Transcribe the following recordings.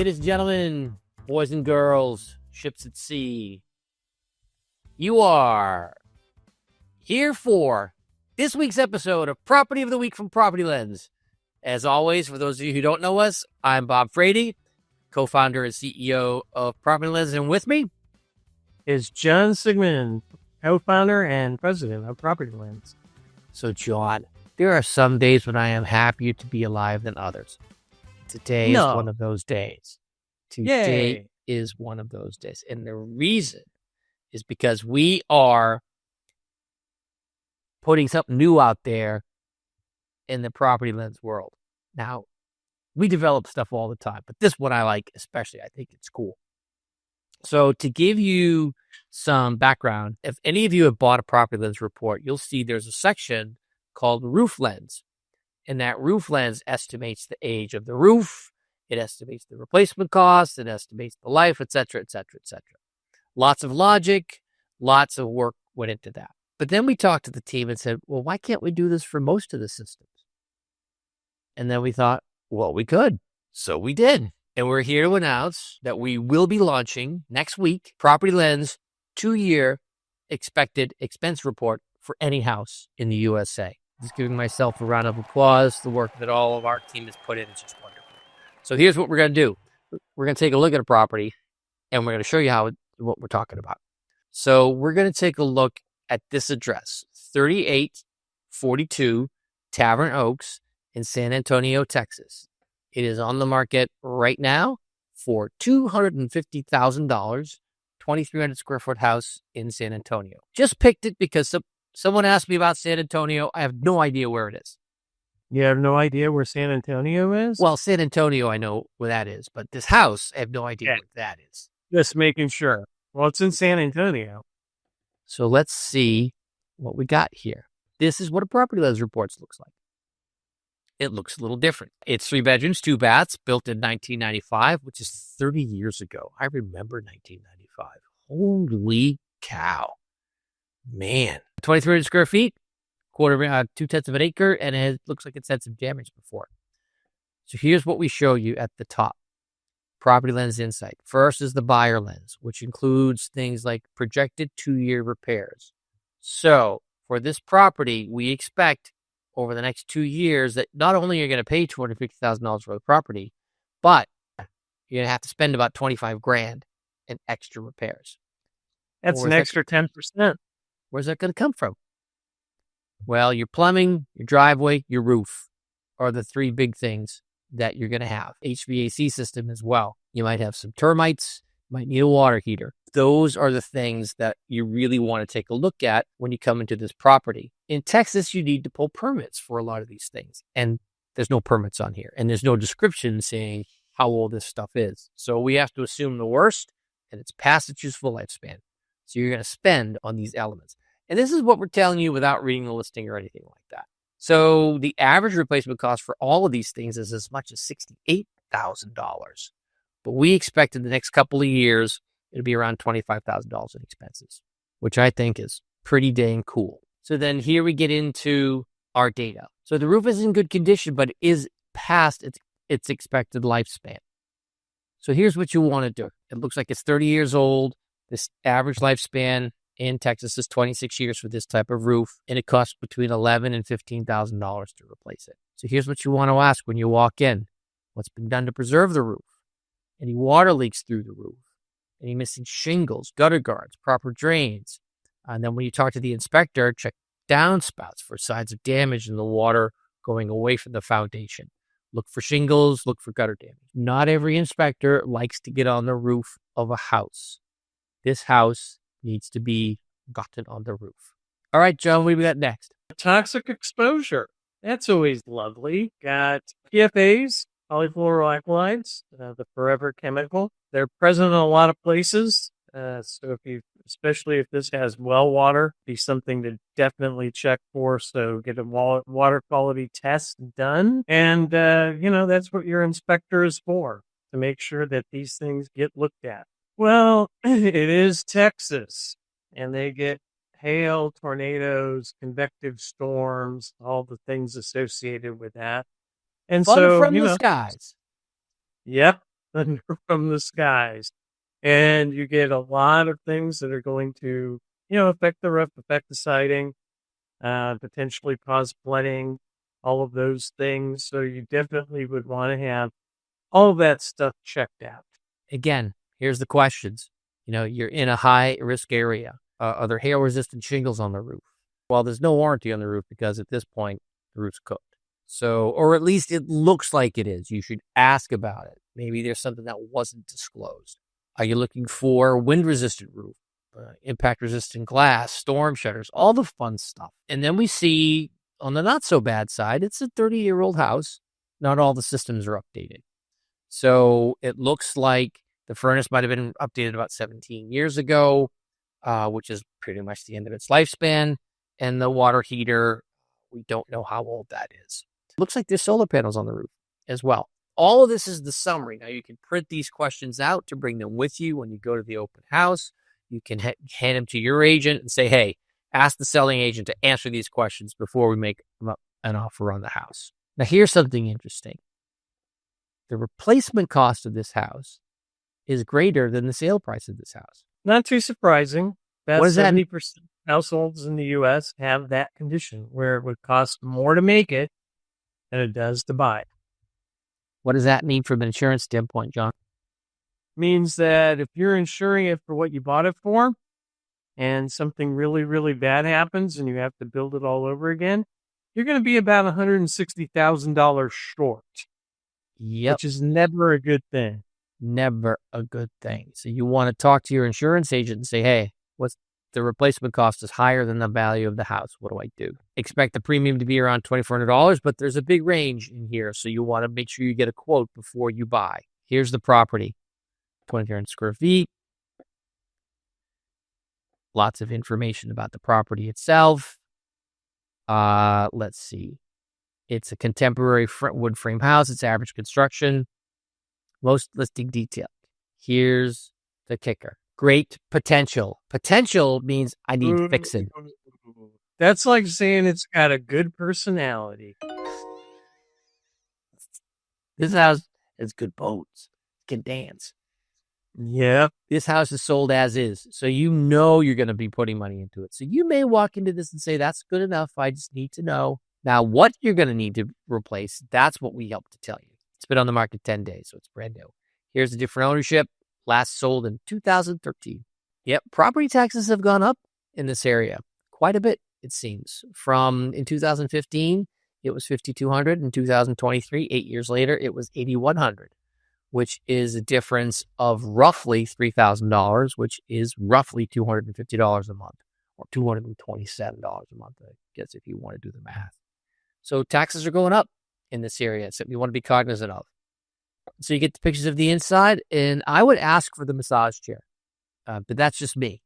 Ladies and gentlemen, boys and girls, ships at sea, you are here for this week's episode of Property of the Week from PropertyLens. As always, for those of you who don't know us, I'm Bob Frady, co-founder and CEO of PropertyLens, and with me is John Siegman, co-founder and president of PropertyLens. So, John, there are some days when I am happier to be alive than others. Today is one of those days. Today is one of those days. And the reason is because we are putting something new out there in the PropertyLens world. Now, we develop stuff all the time, but this one I like especially. I think it's cool. So to give you some background, if any of you have bought a PropertyLens report, you'll see there's a section called Roof Lens. And that roof lens estimates the age of the roof. It estimates the replacement cost. It estimates the life, et cetera, et cetera, et cetera. Lots of logic, lots of work went into that. But then we talked to the team and said, well, why can't we do this for most of the systems? And then we thought, well, we could. So we did. And we're here to announce that we will be launching next week PropertyLens 2-year expected expense report for any house in the USA. Just giving myself a round of applause. The work that all of our team has put in is just wonderful. So here's what we're going to do. We're going to take a look at a property, and we're going to show you what we're talking about. So we're going to take a look at this address, 3842 Tavern Oaks in San Antonio, Texas. It is on the market right now for $250,000, 2,300 square foot house in San Antonio. Just picked it because someone asked me about San Antonio. I have no idea where it is. You have no idea where San Antonio is? Well, San Antonio, I know where that is, but this house, I have no idea where that is. Just making sure. Well, it's in San Antonio. So let's see what we got here. This is what a PropertyLens report looks like. It looks a little different. It's 3 bedrooms, 2 baths, built in 1995, which is 30 years ago. I remember 1995. Holy cow. Man. 2,300 square feet, 2/10 of an acre, and it looks like it's had some damage before. So here's what we show you at the top. PropertyLens Insight. First is the buyer lens, which includes things like projected 2-year repairs. So for this property, we expect over the next 2 years that not only are you going to pay $250,000 for the property, but you're going to have to spend about $25,000 in extra repairs. That's an extra 10%. Where's that going to come from? Well, your plumbing, your driveway, your roof are the 3 big things that you're going to have. HVAC system as well. You might have some termites, might need a water heater. Those are the things that you really want to take a look at when you come into this property. In Texas, you need to pull permits for a lot of these things. And there's no permits on here. And there's no description saying how old this stuff is. So we have to assume the worst, and it's past its useful lifespan. So you're going to spend on these elements. And this is what we're telling you without reading the listing or anything like that. So the average replacement cost for all of these things is as much as $68,000. But we expect in the next couple of years, it'll be around $25,000 in expenses, which I think is pretty dang cool. So then here we get into our data. So the roof is in good condition, but it is past its expected lifespan. So here's what you want to do. It looks like it's 30 years old. This average lifespan in Texas is 26 years for this type of roof, and it costs between $11,000 and $15,000 to replace it. So here's what you want to ask when you walk in. What's been done to preserve the roof? Any water leaks through the roof? Any missing shingles, gutter guards, proper drains? And then when you talk to the inspector, check downspouts for signs of damage in the water going away from the foundation. Look for shingles, look for gutter damage. Not every inspector likes to get on the roof of a house. This house needs to be gotten on the roof. All right, John, what do we got next? Toxic exposure. That's always lovely. Got PFAs, polyfluoroalkylates, the forever chemical. They're present in a lot of places. So especially if this has well water, be something to definitely check for. So get a water quality test done. And, that's what your inspector is for, to make sure that these things get looked at. Well, it is Texas, and they get hail, tornadoes, convective storms, all the things associated with that. And Fun so, from the skies. Yep. thunder from the skies. And you get a lot of things that are going to, affect the roof, affect the siding, potentially cause flooding, all of those things. So you definitely would want to have all that stuff checked out. Again, here's the questions. You're in a high risk area. Are there hail resistant shingles on the roof? Well, there's no warranty on the roof because at this point, the roof's cooked. So, or at least it looks like it is. You should ask about it. Maybe there's something that wasn't disclosed. Are you looking for wind resistant roof, impact resistant glass, storm shutters, all the fun stuff? And then we see on the not so bad side, it's a 30-year-old house. Not all the systems are updated. So it looks like the furnace might have been updated about 17 years ago, which is pretty much the end of its lifespan. And the water heater, we don't know how old that is. It looks like there's solar panels on the roof as well. All of this is the summary. Now, you can print these questions out to bring them with you when you go to the open house. You can hand them to your agent and say, hey, ask the selling agent to answer these questions before we make an offer on the house. Now, here's something interesting. The replacement cost of this house is greater than the sale price of this house. Not too surprising. About What does that 70% of households in the U.S. have that condition where it would cost more to make it than it does to buy it. What does that mean from an insurance standpoint, John? Means that if you're insuring it for what you bought it for and something really, really bad happens and you have to build it all over again, you're going to be about $160,000 short. Yep. Which is never a good thing. Never a good thing. So you want to talk to your insurance agent and say, hey, what's the replacement cost is higher than the value of the house. What do I do? Expect the premium to be around $2,400, but there's a big range in here. So you want to make sure you get a quote before you buy. Here's the property. 2,300 square feet. Lots of information about the property itself. Let's see. It's a contemporary wood frame house. It's average construction. Most listing detail. Here's the kicker. Great potential. Potential means I need fixing. That's like saying it's got a good personality. This house has good bones. It can dance. Yeah. This house is sold as is. So you know you're going to be putting money into it. So you may walk into this and say, that's good enough. I just need to know. Now, what you're going to need to replace, that's what we help to tell you. It's been on the market 10 days, so it's brand new. Here's a different ownership. Last sold in 2013. Yep, property taxes have gone up in this area quite a bit, it seems. From in 2015, it was $5,200. In 2023, 8 years later, it was $8,100, which is a difference of roughly $3,000, which is roughly $250 a month, or $227 a month, I guess, if you want to do the math. So taxes are going up in this area. It's something you want to be cognizant of. So you get the pictures of the inside, and I would ask for the massage chair. But that's just me.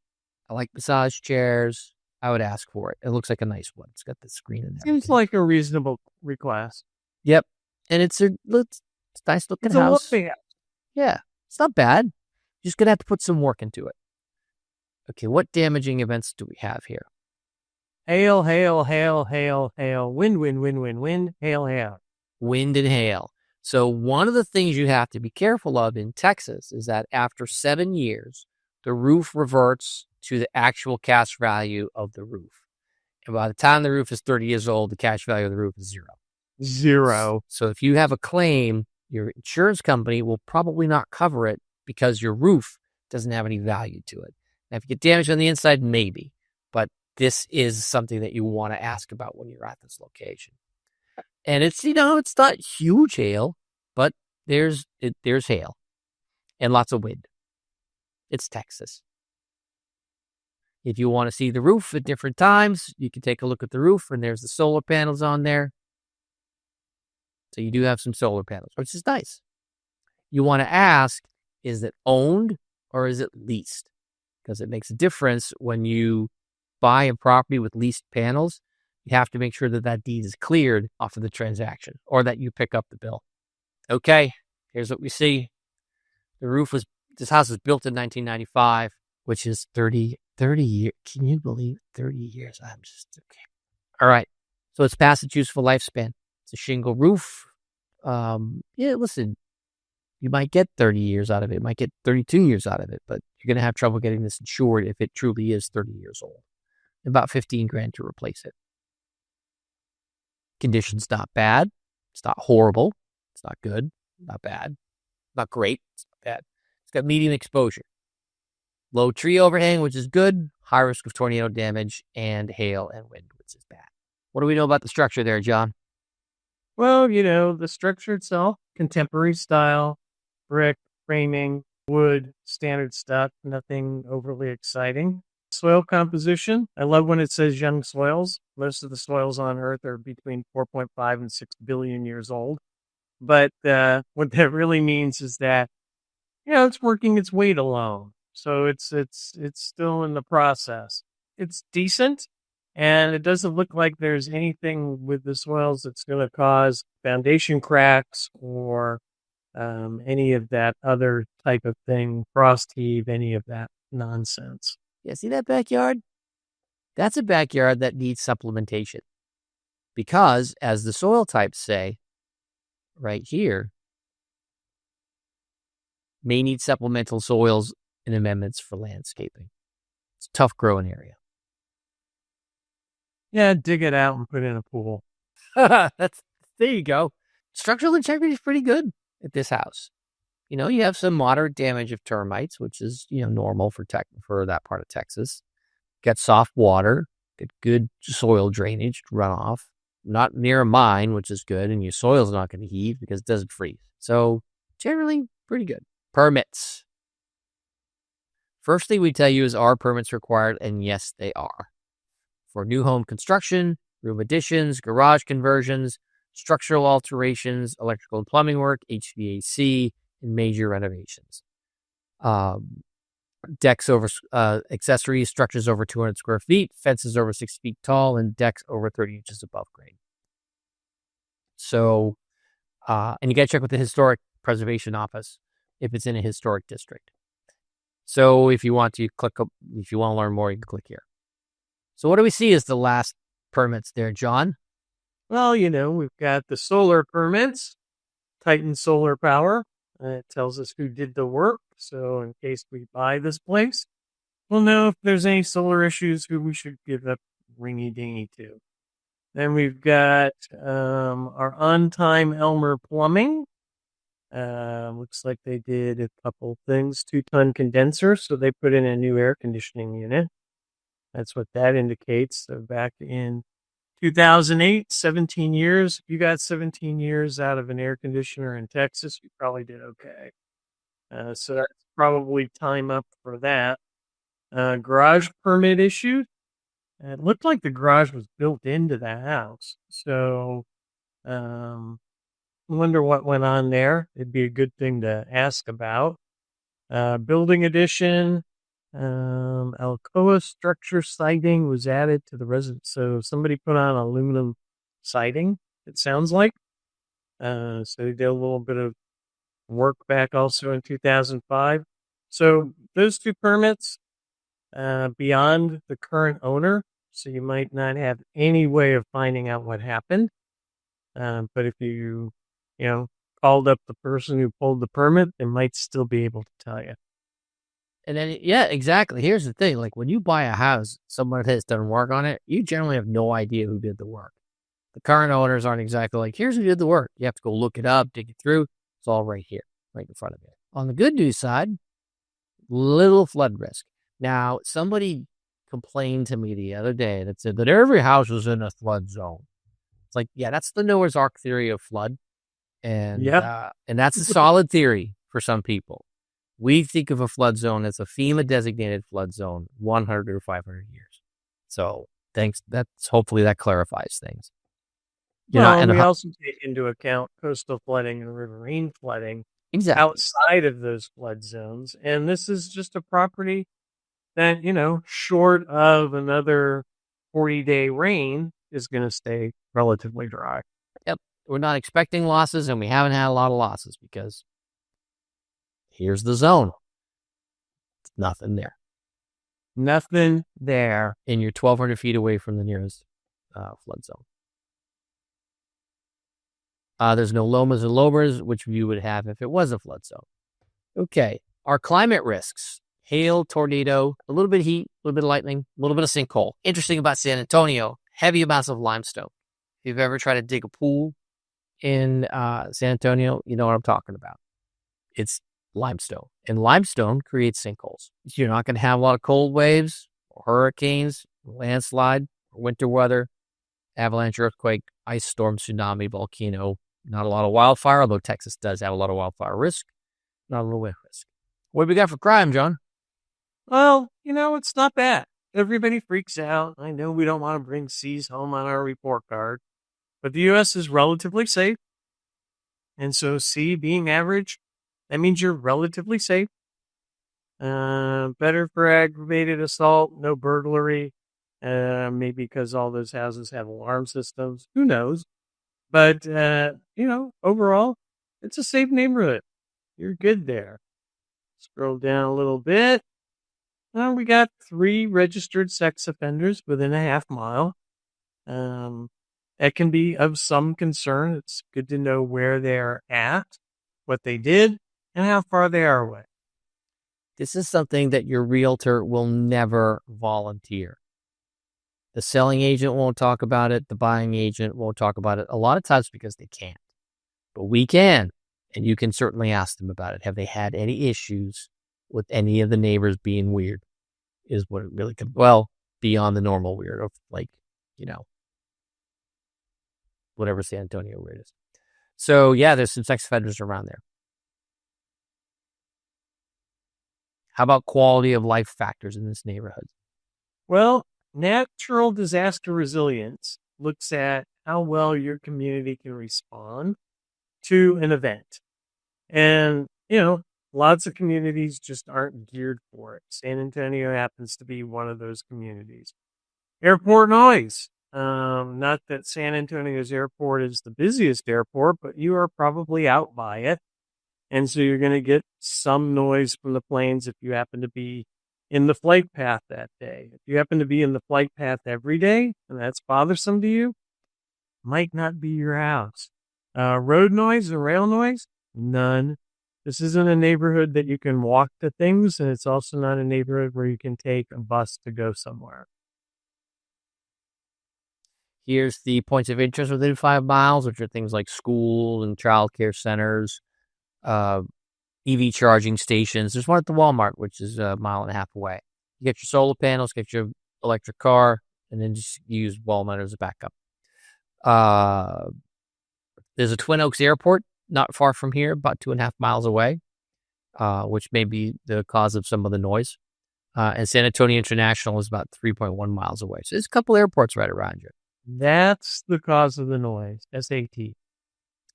I like massage chairs. I would ask for it. It looks like a nice one. It's got the screen in there. Seems like a reasonable request. Yep. And it's a nice looking house. Yeah. It's not bad. You're just going to have to put some work into it. Okay. What damaging events do we have here? Hail, hail, hail, hail, hail. Wind, wind, wind, wind, wind. Hail, hail. Wind and hail. So one of the things you have to be careful of in Texas is that after 7 years, the roof reverts to the actual cash value of the roof. And by the time the roof is 30 years old, the cash value of the roof is zero. Zero. So if you have a claim, your insurance company will probably not cover it because your roof doesn't have any value to it. Now, if you get damage on the inside, maybe. But this is something that you want to ask about when you're at this location. And it's, it's not huge hail, but there's hail and lots of wind. It's Texas. If you want to see the roof at different times, you can take a look at the roof, and there's the solar panels on there. So you do have some solar panels, which is nice. You want to ask, is it owned or is it leased? Because it makes a difference when you buy a property with leased panels. You have to make sure that that deed is cleared off of the transaction or that you pick up the bill. Okay, here's what we see. This house was built in 1995, which is 30 years. Can you believe 30 years? I'm just okay. All right. So it's past its useful lifespan. It's a shingle roof. Listen, You might get 30 years out of it. You might get 32 years out of it, but you're going to have trouble getting this insured if it truly is 30 years old. About $15,000 to replace it. Condition's not bad. It's not horrible. It's not good. Not bad. Not great. It's not bad. It's got medium exposure. Low tree overhang, which is good. High risk of tornado damage and hail and wind, which is bad. What do we know about the structure there, John? Well, the structure itself, contemporary style, brick, framing, wood, standard stuff, nothing overly exciting. Soil composition, I love when it says young soils. Most of the soils on Earth are between 4.5 and 6 billion years old. But what that really means is that, it's working its weight alone. So it's still in the process. It's decent, and it doesn't look like there's anything with the soils that's going to cause foundation cracks or any of that other type of thing, frost heave, any of that nonsense. Yeah, see that backyard? That's a backyard that needs supplementation. Because, as the soil types say, right here, may need supplemental soils and amendments for landscaping. It's a tough growing area. Yeah, dig it out and put in a pool. There you go. Structural integrity is pretty good at this house. You have some moderate damage of termites, which is, normal for that part of Texas. Got soft water, get good soil drainage, runoff. Not near a mine, which is good, and your soil's not going to heave because it doesn't freeze. So generally, pretty good. Permits. First thing we tell you is, are permits required? And yes, they are. For new home construction, room additions, garage conversions, structural alterations, electrical and plumbing work, HVAC, and major renovations. Decks over accessories, structures over 200 square feet, fences over 6 feet tall, and decks over 30 inches above grade. So, and you got to check with the Historic Preservation Office if it's in a historic district. So if you want to learn more, you can click here. So what do we see as the last permits there, John? Well, we've got the solar permits, Titan Solar Power. It tells us who did the work. So in case we buy this place, we'll know if there's any solar issues, who we should give up ringy-dingy to. Then we've got our on-time Elmer Plumbing. Looks like they did a couple things. 2-ton condenser, so they put in a new air conditioning unit. That's what that indicates. So back in 2008, 17 years. If you got 17 years out of an air conditioner in Texas, you probably did okay. So that's probably time up for that. Garage permit issued. It looked like the garage was built into the house. So I wonder what went on there. It'd be a good thing to ask about. Building addition. Alcoa structure siding was added to the residence. So somebody put on aluminum siding, it sounds like. So they did a little bit of work back also in 2005. So those 2 permits, beyond the current owner. So you might not have any way of finding out what happened. But if you, called up the person who pulled the permit, they might still be able to tell you. And then, yeah, exactly. Here's the thing. Like when you buy a house, someone has done work on it, you generally have no idea who did the work. The current owners aren't exactly like, here's who did the work. You have to go look it up, dig it through. It's all right here, right in front of you. On the good news side, little flood risk. Now, somebody complained to me the other day that said that every house was in a flood zone. It's like, yeah, that's the Noah's Ark theory of flood. And that's a solid theory for some people. We think of a flood zone as a FEMA-designated flood zone, 100 or 500 years. So, thanks. Hopefully that clarifies things. We also take into account coastal flooding and riverine flooding outside of those flood zones. And this is just a property that, short of another 40-day rain, is going to stay relatively dry. Yep. We're not expecting losses, and we haven't had a lot of losses because here's the zone. It's nothing there. Nothing there. And you're 1,200 feet away from the nearest flood zone. There's no lomas and lowers, which you would have if it was a flood zone. Okay, our climate risks: hail, tornado, a little bit of heat, a little bit of lightning, a little bit of sinkhole. Interesting about San Antonio, heavy amounts of limestone. If you've ever tried to dig a pool in San Antonio, you know what I'm talking about. It's limestone, and limestone creates sinkholes. You're not going to have a lot of cold waves or hurricanes, landslide, or winter weather, avalanche, earthquake, ice storm, tsunami, volcano. Not a lot of wildfire, although Texas does have a lot of wildfire risk. Not a little wind risk. What do we got for crime, John? Well, it's not bad. Everybody freaks out. I know we don't want to bring C's home on our report card, but the U.S. is relatively safe. And so C being average, that means you're relatively safe. Better for aggravated assault, no burglary. Maybe because all those houses have alarm systems. Who knows? But, overall, it's a safe neighborhood. You're good there. Scroll down a little bit. We got 3 registered sex offenders within a half mile. That can be of some concern. It's good to know where they're at, what they did, and how far they are away. This is something that your realtor will never volunteer. The selling agent won't talk about it. The buying agent won't talk about it. A lot of times because they can't. But we can, and you can certainly ask them about it. Have they had any issues with any of the neighbors being weird? Is what it really could, well, beyond the normal weird of whatever San Antonio weird is. So yeah, there's some sex offenders around there. How about quality of life factors in this neighborhood? Well, natural disaster resilience looks at how well your community can respond to an event. And, lots of communities just aren't geared for it. San Antonio happens to be one of those communities. Airport noise. Not that San Antonio's airport is the busiest airport, but you are probably out by it. And so you're going to get some noise from the planes if you happen to be in the flight path that day. If you happen to be in the flight path every day, and that's bothersome to you, might not be your house. Road noise or rail noise? None. This isn't a neighborhood that you can walk to things, and it's also not a neighborhood where you can take a bus to go somewhere. Here's the points of interest within 5 miles, which are things like schools and childcare centers, EV charging stations. There's one at the Walmart, which is a mile and a half away. You get your solar panels, get your electric car, and then just use Walmart as a backup. There's a Twin Oaks Airport not far from here, about 2.5 miles away, which may be the cause of some of the noise. And San Antonio International is about 3.1 miles away. So there's a couple airports right around you. That's the cause of the noise, SAT.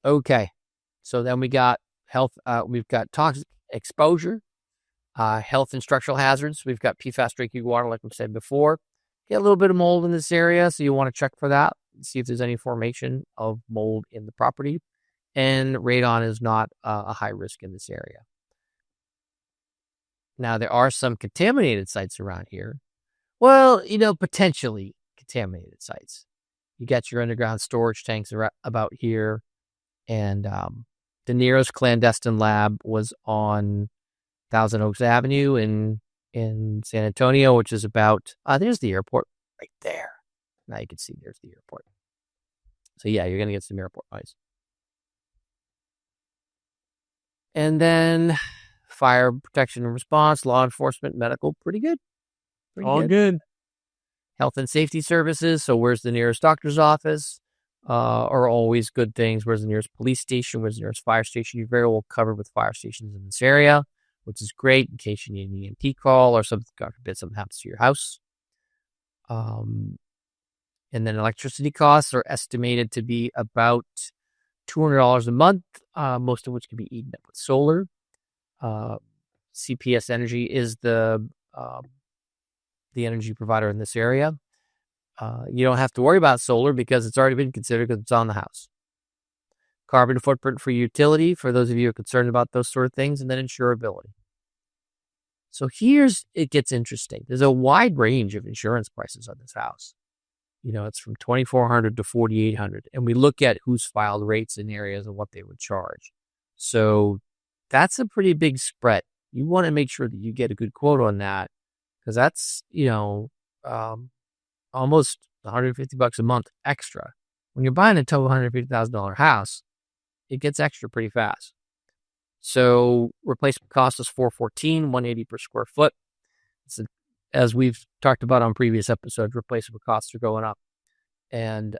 Okay. So then we got health. We've got toxic exposure, health and structural hazards. We've got PFAS drinking water, like we said before. Get a little bit of mold in this area, so you want to check for that. See if there's any formation of mold in the property. And radon is not a high risk in this area. Now, there are some contaminated sites around here. Well, potentially contaminated sites. You got your underground storage tanks about here. And the nearest clandestine lab was on Thousand Oaks Avenue in San Antonio, which is about, there's the airport right there. Now you can see there's the airport. So yeah, you're going to get some airport noise. And then fire protection and response, law enforcement, medical, pretty good. All good. Health and safety services. So where's the nearest doctor's office? Are always good things. Where's the nearest police station? Where's the nearest fire station? You're very well covered with fire stations in this area, which is great in case you need an EMT call or something, God forbid, something happens to your house. And then electricity costs are estimated to be about $200 a month, most of which can be eaten up with solar. CPS Energy is the energy provider in this area. You don't have to worry about solar because it's already been considered because it's on the house. Carbon footprint for utility, for those of you who are concerned about those sort of things, and then insurability. So it gets interesting. There's a wide range of insurance prices on this house. It's from 2,400 to 4,800. And we look at who's filed rates in areas and what they would charge. So that's a pretty big spread. You want to make sure that you get a good quote on that, because that's, almost $150 a month extra. When you're buying a total $150,000 house, it gets extra pretty fast. So replacement cost is $414, $180 per square foot. As we've talked about on previous episodes, replacement costs are going up. And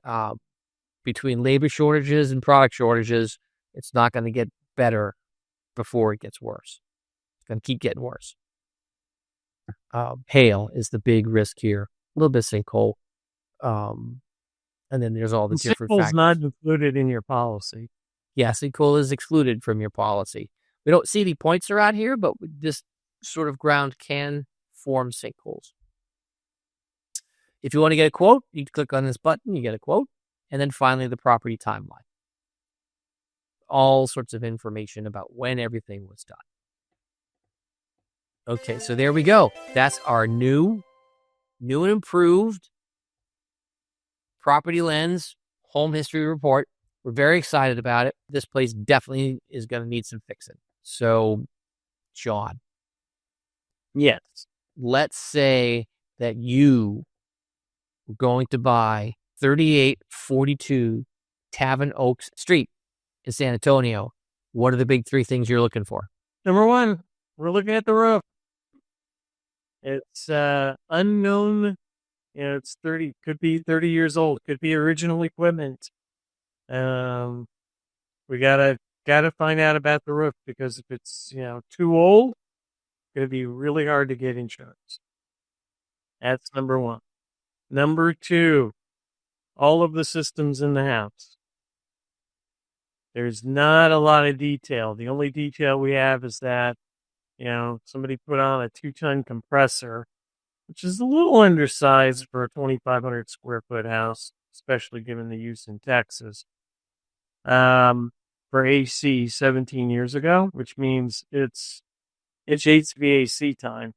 between labor shortages and product shortages, it's not going to get better before it gets worse. It's going to keep getting worse. Hail is the big risk here. A little bit of sinkhole. And then there's all the different factors. Sinkhole's not included in your policy. Yeah, sinkhole is excluded from your policy. We don't see any points around here, but this sort of ground can form sinkholes. If you want to get a quote, you click on this button, you get a quote, and then finally the property timeline. All sorts of information about when everything was done. Okay, so there we go. That's our new and improved PropertyLens home history report. We're very excited about it. This place definitely is going to need some fixing. So, John. Yes. Let's say that you were going to buy 3842 Tavern Oaks Street in San Antonio. What are the big three things you're looking for? Number one, we're looking at the roof. It's unknown. It's could be 30 years old. Could be original equipment. We gotta find out about the roof, because if it's too old, it's gonna be really hard to get insurance. That's number one. Number two, all of the systems in the house. There's not a lot of detail. The only detail we have is that somebody put on a 2-ton compressor, which is a little undersized for a 2,500 square foot house, especially given the use in Texas. For AC 17 years ago, which means it's HVAC time.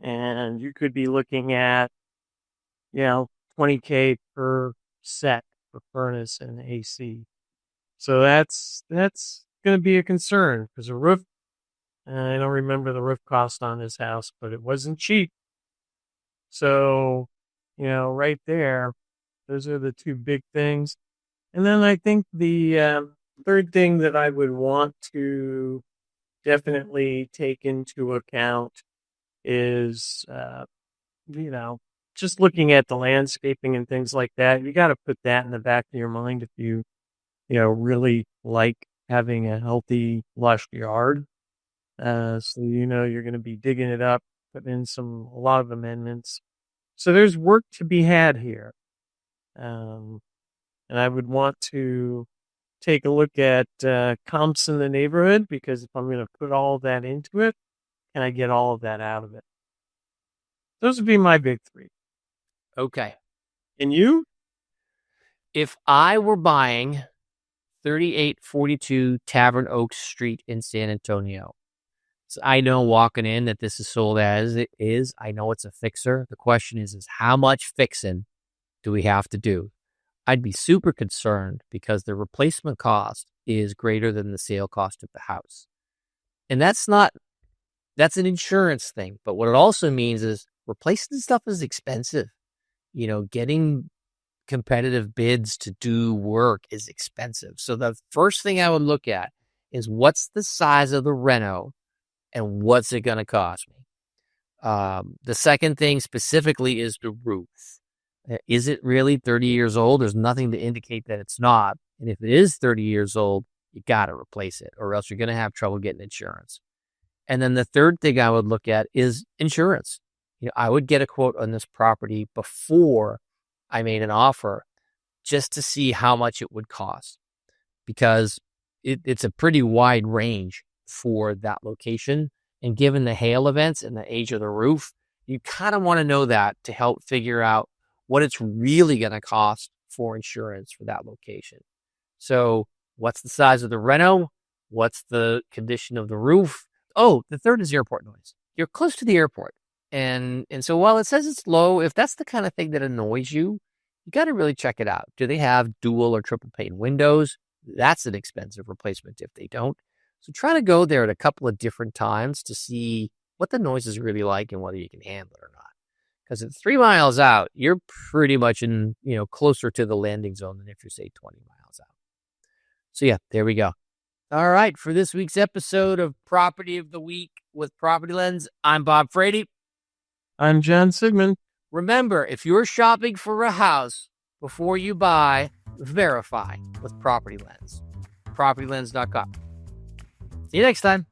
And you could be looking at, $20K per set for furnace and AC. So that's going to be a concern, because a roof, I don't remember the roof cost on this house, but it wasn't cheap. So, right there, those are the two big things. And then I think the third thing that I would want to definitely take into account is, just looking at the landscaping and things like that. You got to put that in the back of your mind if you, really like having a healthy, lush yard. So you're going to be digging it up, putting in a lot of amendments. So there's work to be had here. And I would want to take a look at comps in the neighborhood, because if I'm going to put all of that into it, can I get all of that out of it? Those would be my big three. Okay. And you? If I were buying 3842 Tavern Oaks Street in San Antonio, so I know walking in that this is sold as it is. I know it's a fixer. The question is how much fixing do we have to do? I'd be super concerned, because the replacement cost is greater than the sale cost of the house. And that's an insurance thing. But what it also means is replacing stuff is expensive. Getting competitive bids to do work is expensive. So the first thing I would look at is, what's the size of the reno and what's it going to cost me? The second thing specifically is the roof. Is it really 30 years old? There's nothing to indicate that it's not. And if it is 30 years old, you got to replace it, or else you're going to have trouble getting insurance. And then the third thing I would look at is insurance. I would get a quote on this property before I made an offer, just to see how much it would cost, because it's a pretty wide range for that location. And given the hail events and the age of the roof, you kind of want to know that to help figure out what it's really going to cost for insurance for that location. So what's the size of the reno? What's the condition of the roof? Oh, the third is airport noise. You're close to the airport. And so while it says it's low, if that's the kind of thing that annoys you, you got to really check it out. Do they have dual or triple pane windows? That's an expensive replacement if they don't. So try to go there at a couple of different times to see what the noise is really like and whether you can handle it or not. Because at 3 miles out, you're pretty much in, closer to the landing zone than if you're, say, 20 miles out. So yeah, there we go. All right, for this week's episode of Property of the Week with PropertyLens, I'm Bob Frady. I'm John Siegman. Remember, if you're shopping for a house before you buy, verify with PropertyLens. PropertyLens.com. See you next time.